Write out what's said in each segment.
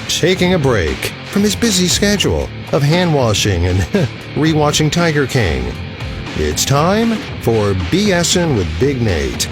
Taking a break from his busy schedule of hand-washing and rewatching Tiger King. It's time for BSing with Big Nate.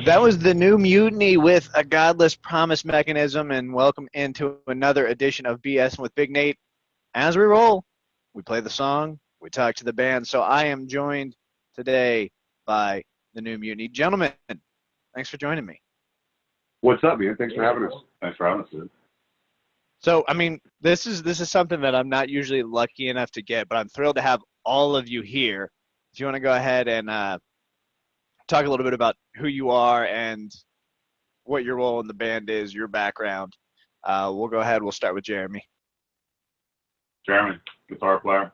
That was the new Mutiny with A Godless Promise Mechanism, and welcome into another edition of BS with Big Nate. As we roll, we play the song, we talk to the band, so I am joined today by the new Mutiny. Gentlemen, thanks for joining me. What's up, man? Thanks for having us. Thanks for having us, dude. So, I mean, this is something that I'm not usually lucky enough to get, but I'm thrilled to have all of you here. If you want to go ahead and talk a little bit about who you are and what your role in the band is, your background. We'll go ahead. We'll start with Jeremy. Jeremy, guitar player.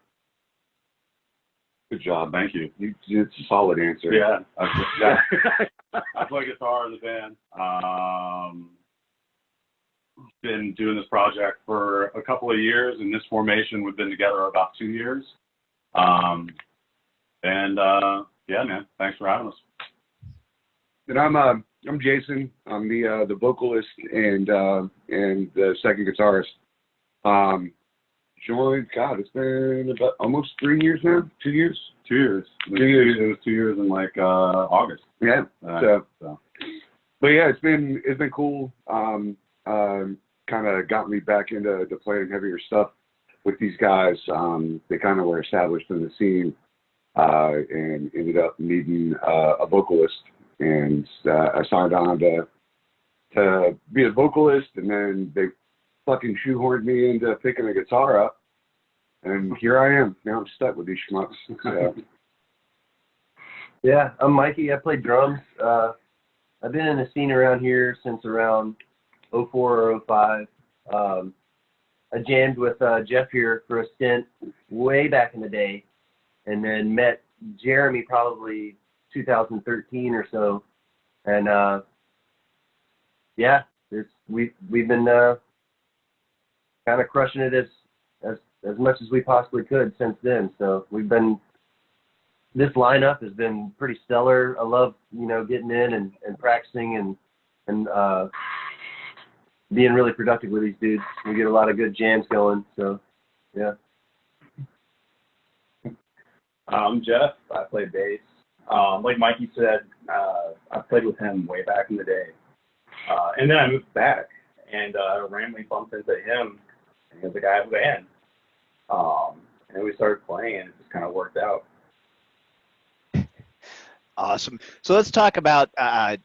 Good job. Thank you. It's a solid answer. Yeah. I play guitar in the band. Been doing this project for a couple of years. In this formation, we've been together about 2 years. And Yeah, man. Thanks for having us. And I'm Jason. I'm the vocalist and the second guitarist. Joined. God, it's been about almost 3 years now. 2 years. 2 years. 2 years. It was 2 years in like August. Yeah. So. But yeah, it's been cool. Kind of got me back into playing heavier stuff with these guys. They kind of were established in the scene, and ended up needing a vocalist, and I signed on to be a vocalist, and then they fucking shoehorned me into picking a guitar up, and here I am. Now I'm stuck with these schmucks. So. Yeah, I'm Mikey. I play drums. I've been in the scene around here since around 04 or 05. I jammed with Jeff here for a stint way back in the day, and then met Jeremy probably 2013 or so. And yeah, we've been kind of crushing it as much as we possibly could since then. So this lineup has been pretty stellar. I love, getting in and practicing and being really productive with these dudes. We get a lot of good jams going. So, yeah. I'm Jeff. I play bass. Like Mikey said, I played with him way back in the day. And then I moved back and randomly bumped into him and he was the guy of the band. And then we started playing and it just kind of worked out. Awesome. So let's talk about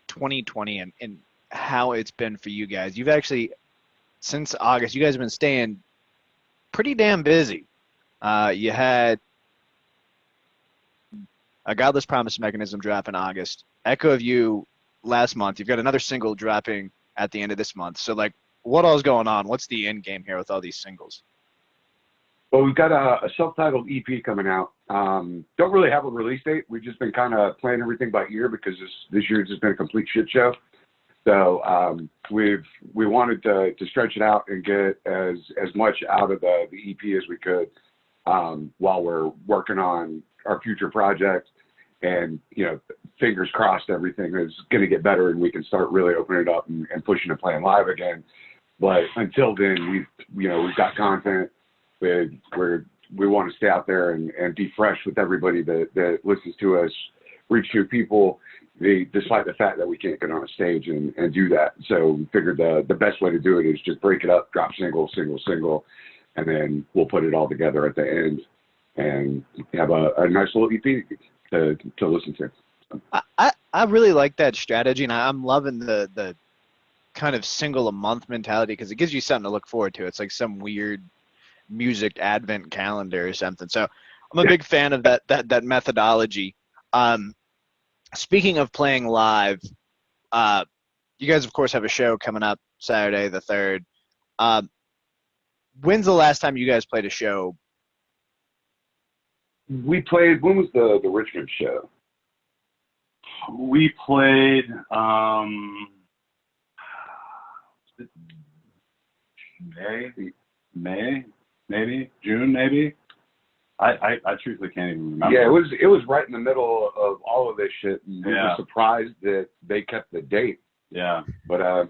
2020 and how it's been for you guys. You've actually, since August, you guys have been staying pretty damn busy. You had A Godless Promise Mechanism drop in August, Echo of You last month. You've got another single dropping at the end of this month. So, what all's going on? What's the end game here with all these singles? Well, we've got a self-titled EP coming out. Don't really have a release date. We've just been kind of playing everything by ear because this year's just been a complete shit show. So we wanted to stretch it out and get as much out of the EP as we could while we're working on our future project. And, fingers crossed everything is going to get better and we can start really opening it up and pushing and playing live again. But until then, we've got content. We want to stay out there and be fresh with everybody that listens to us, reach new people, despite the fact that we can't get on a stage and do that. So we figured the best way to do it is just break it up, drop single, and then we'll put it all together at the end and have a nice little EP to listen to. I really like that strategy, and I'm loving the kind of single a month mentality because it gives you something to look forward to. It's like some weird music advent calendar or something. So I'm a big fan of that methodology. Speaking of playing live, you guys of course have a show coming up Saturday the 3rd. When's the last time you guys played a show? We played, when was the Richmond show? We played May, maybe June, maybe. I truthfully can't even remember. Yeah, it was right in the middle of all of this shit, and we were surprised that they kept the date. Yeah, but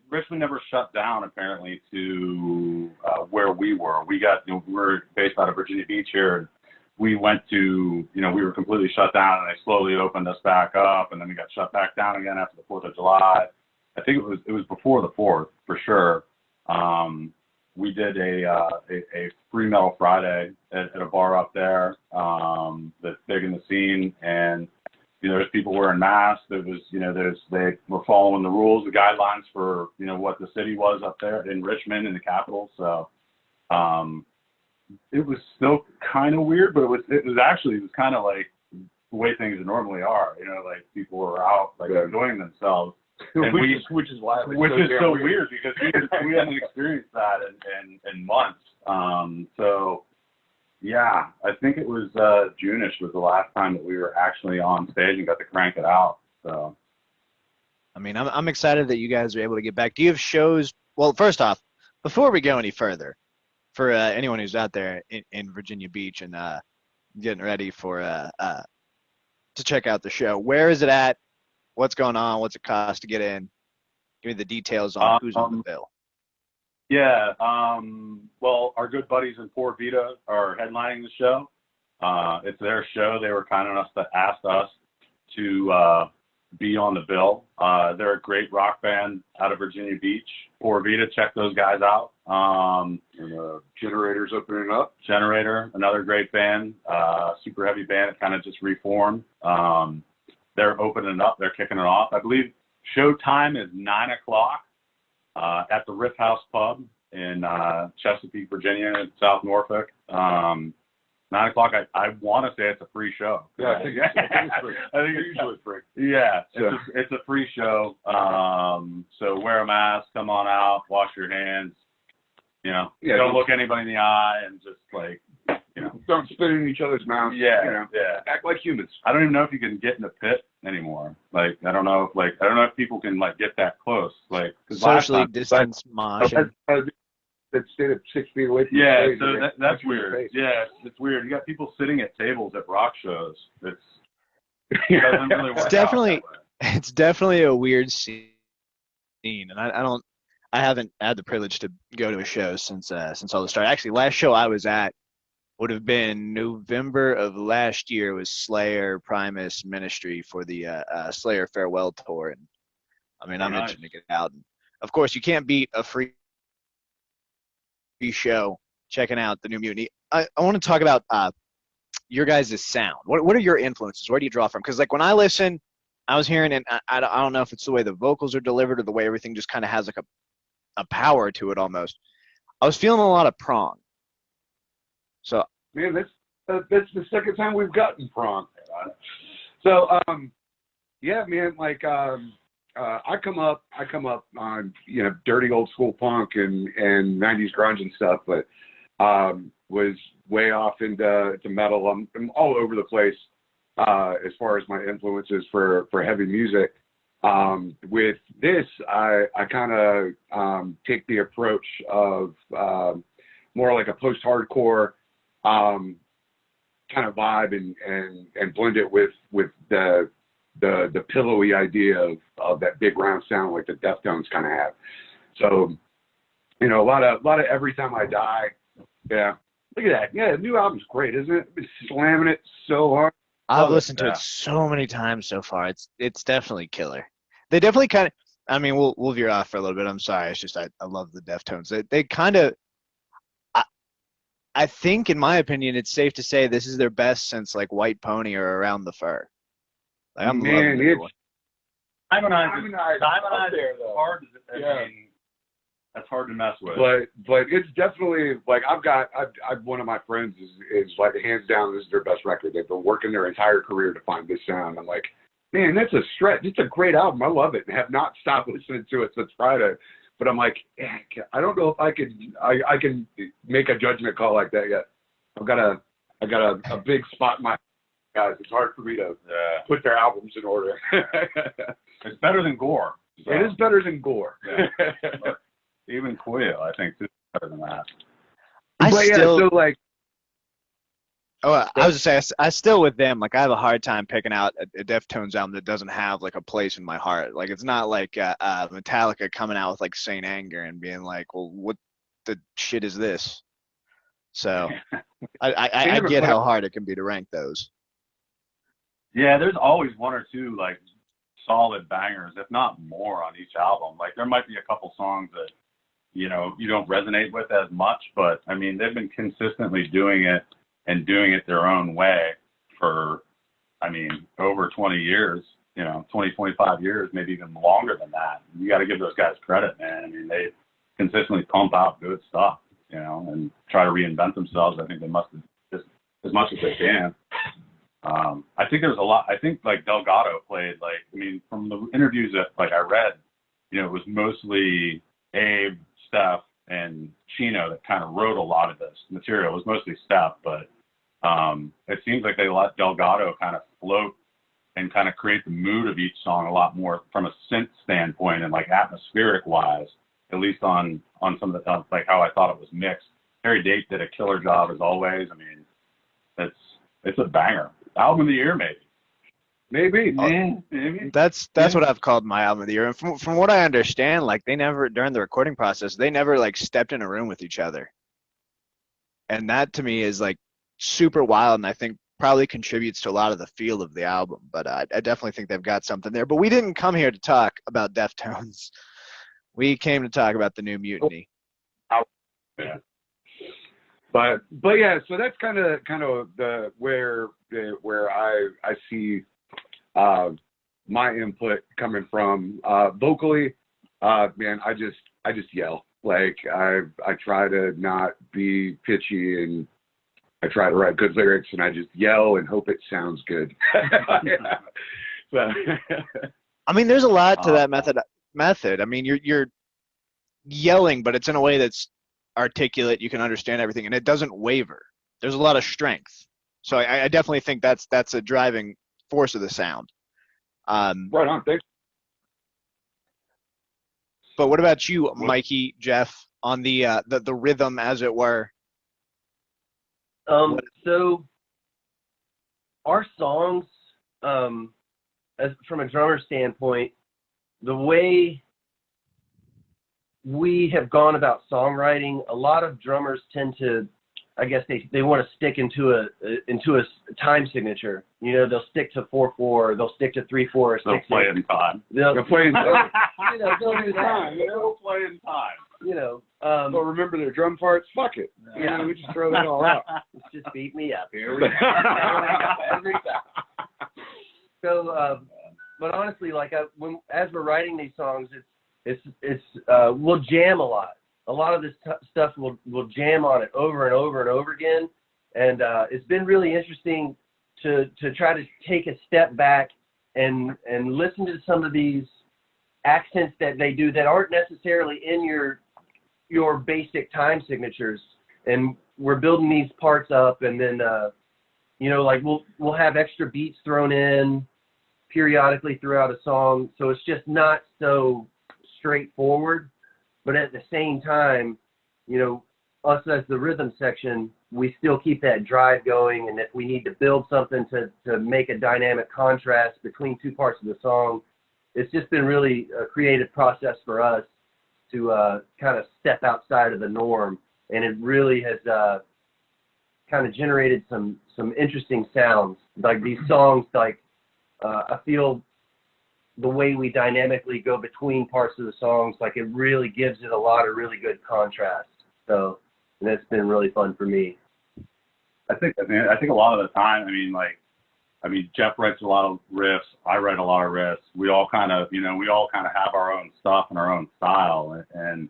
Richmond never shut down apparently to where we were. We're based out of Virginia Beach here. We went to, we were completely shut down, and they slowly opened us back up, and then we got shut back down again after the 4th of July. I think it was before the 4th for sure. We did a free metal Friday at a bar up there that's big in the scene, and there's people wearing masks. There was they were following the rules, the guidelines for what the city was up there in Richmond in the capital. So it was still kind of weird, but it was kind of like the way things normally are. Like people were out enjoying themselves. And which is why which is so weird because we hadn't experienced that in months. So yeah, I think it was June-ish was the last time that we were actually on stage and got to crank it out. So I mean, I'm excited that you guys are able to get back. Do you have shows? Well, first off, before we go any further, for anyone who's out there in Virginia Beach and getting ready for to check out the show. Where is it at? What's going on? What's it cost to get in? Give me the details on who's on the bill. Yeah. Well, our good buddies in Poor Vita are headlining the show. It's their show. They were kind enough to ask us to be on the bill. They're a great rock band out of Virginia Beach. Poor Vita, check those guys out. And Generator's opening up. Generator, another great band, super heavy band. It kind of just reformed. They're opening up. They're kicking it off. I believe show time is 9 o'clock at the Riff House Pub in Chesapeake, Virginia, in South Norfolk. 9 o'clock. I want to say it's a free show. Yeah, I think it's free. I think it's usually free. Yeah, it's a free show. So wear a mask, come on out, wash your hands. You know, don't look anybody in the eye, and just like, you know, don't spit in each other's mouths. Yeah, you know, act like humans. I don't even know if you can get in a pit anymore. Like, I don't know if people can like get that close. Like, socially distanced moshing. That stayed at 6 feet away from the stage. So that's weird. Yeah, it's weird. You got people sitting at tables at rock shows. It doesn't really work. It's definitely a weird scene, and I haven't had the privilege to go to a show since all this started. Actually, last show I was at would have been November of last year. It was Slayer Primus Ministry for the Slayer Farewell Tour, and I mean, I'm itching to get out. And of course, you can't beat a free show checking out the new Mutiny. I want to talk about your guys' sound. What are your influences? Where do you draw from? Because like when I listen, I was hearing, and I don't know if it's the way the vocals are delivered or the way everything just kind of has like a power to it almost. I was feeling a lot of Prong. So man, that's the second time we've gotten Prong. So yeah, man, like I come up on, you know, dirty old school punk and 90s grunge and stuff, but was way off into metal. I'm all over the place as far as my influences for heavy music. With this, I kind of take the approach of more like a post-hardcore kind of vibe and blend it with the pillowy idea of that big round sound like the Deftones kind of have. So, you know, a lot of Every Time I Die. Yeah. Look at that. Yeah, the new album's great, isn't it? I've been slamming it so hard. I've listened to it so many times so far. It's definitely killer. They definitely kind of, I mean, we'll veer off for a little bit. I'm sorry. It's just I love the Deftones. They kind of, I think, in my opinion, it's safe to say this is their best since like White Pony or Around the Fur. Like, I'm loving it. Simonize there, though. Hard. I mean, that's hard to mess with. But it's definitely like I've one of my friends is like hands down this is their best record. They've been working their entire career to find this sound. I'm like, man, that's a stretch. It's a great album. I love it and have not stopped listening to it since Friday. But I'm like, I don't know if I can make a judgment call like that yet. I got a big spot in my guys. It's hard for me to put their albums in order. It's better than Gore. So. It is better than Gore. Yeah. Even Quail, I think, is better than that. I was gonna say, I still with them. Like I have a hard time picking out a Deftones album that doesn't have like a place in my heart. Like it's not like Metallica coming out with like Saint Anger and being like, well, what the shit is this? So I get how hard it can be to rank those. Yeah, there's always one or two like solid bangers, if not more, on each album. Like there might be a couple songs that, you know, you don't resonate with as much, but I mean, they've been consistently doing it and doing it their own way for, I mean, over 20 years, you know, 20, 25 years, maybe even longer than that. You got to give those guys credit, man. I mean, they consistently pump out good stuff, you know, and try to reinvent themselves. I think they must have just as much as they can. I think there's a lot. I think like Delgado played, like, I mean, from the interviews that like I read, you know, it was mostly Abe, Steph, and Chino that kind of wrote a lot of this material. It was mostly Steph, but it seems like they let Delgado kind of float and kind of create the mood of each song a lot more from a synth standpoint and like atmospheric wise, at least on some of the like how I thought it was mixed. Harry Date did a killer job as always. I mean, It's a banger. Album of the year, maybe. Maybe. Maybe. That's what I've called my album of the year. And from what I understand, like they never during the recording process, they never like stepped in a room with each other. And that to me is like super wild, and I think probably contributes to a lot of the feel of the album. But I definitely think they've got something there. But we didn't come here to talk about Deftones. We came to talk about the new Mutiny. Yeah. But yeah, so that's kind of the where I see my input coming from. Vocally, man, I just yell. Like I try to not be pitchy, and I try to write good lyrics, and I just yell and hope it sounds good. Yeah. So, I mean, there's a lot to that method. I mean, you're yelling, but it's in a way that's articulate. You can understand everything, and it doesn't waver. There's a lot of strength. So I definitely think that's a driving force of the sound. right on. Thanks. But what about you, Mikey, Jeff, on the rhythm, as it were? So our songs, as from a drummer standpoint, the way we have gone about songwriting, a lot of drummers tend to, I guess they want to stick into a time signature. You know, they'll stick to 4/4, they'll stick to 3/4 or 6/6. They'll play in time. They'll play in time. You know, they'll do that. They'll play in time. You know, They'll remember their drum parts. Fuck it. Yeah. We just throw that all out. Let's just beat me up here. Every time. So, but honestly, like as we're writing these songs, it's we'll jam a lot. A lot of this stuff we'll jam on it over and over and over again, and it's been really interesting to try to take a step back and listen to some of these accents that they do that aren't necessarily in your basic time signatures. And we're building these parts up, and then you know, like we'll have extra beats thrown in periodically throughout a song, so it's just not so straightforward. But at the same time, you know, us as the rhythm section, we still keep that drive going. And if we need to build something to make a dynamic contrast between two parts of the song, it's just been really a creative process for us to kind of step outside of the norm. And it really has kind of generated some interesting sounds. Like these songs, like I feel the way we dynamically go between parts of the songs, like it really gives it a lot of really good contrast. So, and it's been really fun for me. I think a lot of the time, Jeff writes a lot of riffs. I write a lot of riffs. We all kind of have our own stuff and our own style. And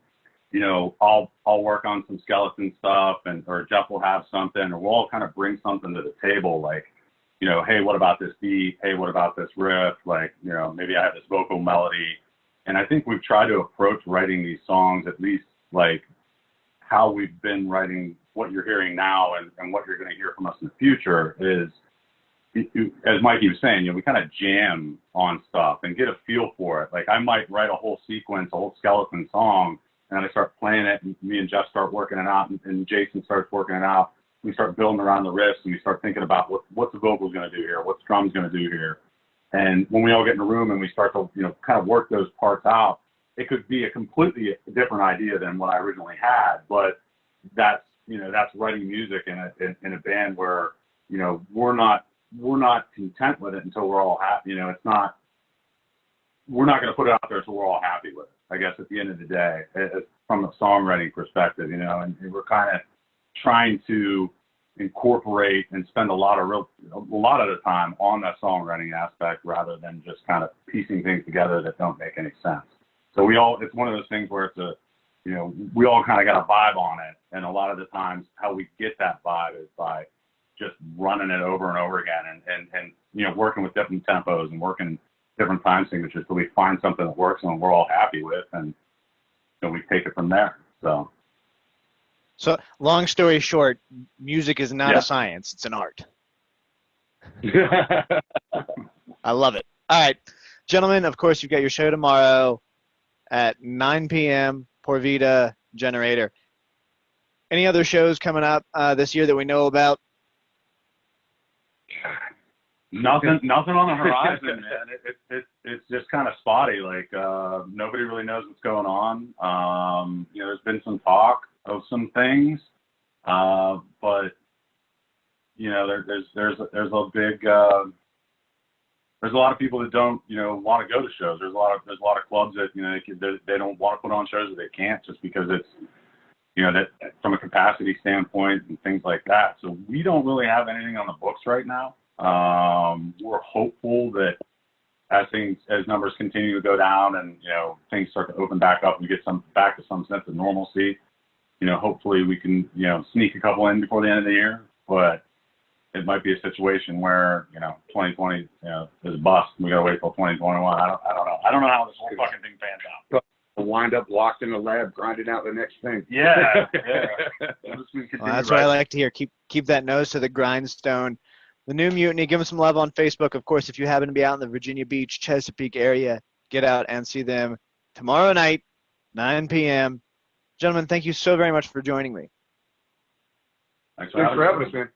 you know, I'll work on some skeleton stuff, or Jeff will have something, or we'll all kind of bring something to the table, like, you know, hey, what about this beat? Hey, what about this riff? Like, you know, maybe I have this vocal melody. And I think we've tried to approach writing these songs at least like how we've been writing what you're hearing now and what you're going to hear from us in the future is, as Mikey was saying, you know, we kind of jam on stuff and get a feel for it. Like I might write a whole sequence, a whole skeleton song, and I start playing it, and me and Jeff start working it out, and Jason starts working it out. We start building around the riffs, and we start thinking about what's the vocals going to do here, what's drums going to do here. And when we all get in a room and we start to, you know, kind of work those parts out, it could be a completely different idea than what I originally had. But that's writing music in a band where, you know, we're not content with it until we're all happy. You know, we're not going to put it out there until we're all happy with it, I guess, at the end of the day, from a songwriting perspective, you know, and we're kind of trying to incorporate and spend a lot of the time on that songwriting aspect rather than just kind of piecing things together that don't make any sense. So it's one of those things where we all kind of got a vibe on it. And a lot of the times how we get that vibe is by just running it over and over again and you know, working with different tempos and working different time signatures till we find something that works and we're all happy with, and then we take it from there. So long story short, music is not a science, it's an art. I love it. All right, gentlemen, of course, you've got your show tomorrow at 9 p.m., Por Vida Generator. Any other shows coming up this year that we know about? Nothing on the horizon, man. It's just kind of spotty. Like nobody really knows what's going on. There's been some talk of some things, but there's a big there's a lot of people that don't want to go to shows. There's a lot of clubs that they don't want to put on shows or they can't just because it's that from a capacity standpoint and things like that. So we don't really have anything on the books right now. We're hopeful that as numbers continue to go down and things start to open back up and we get back to some sense of normalcy, hopefully we can sneak a couple in before the end of the year. But it might be a situation where 2020 is a bust and we gotta wait till 2021. I don't know how this whole fucking thing pans out. Wind up locked in the lab grinding out the next thing. Yeah. Well, that's what I like to hear. Keep that nose to the grindstone. The New Mutiny, give them some love on Facebook. Of course, if you happen to be out in the Virginia Beach, Chesapeake area, get out and see them tomorrow night, 9 p.m. Gentlemen, thank you so very much for joining me. Thanks for having us, man.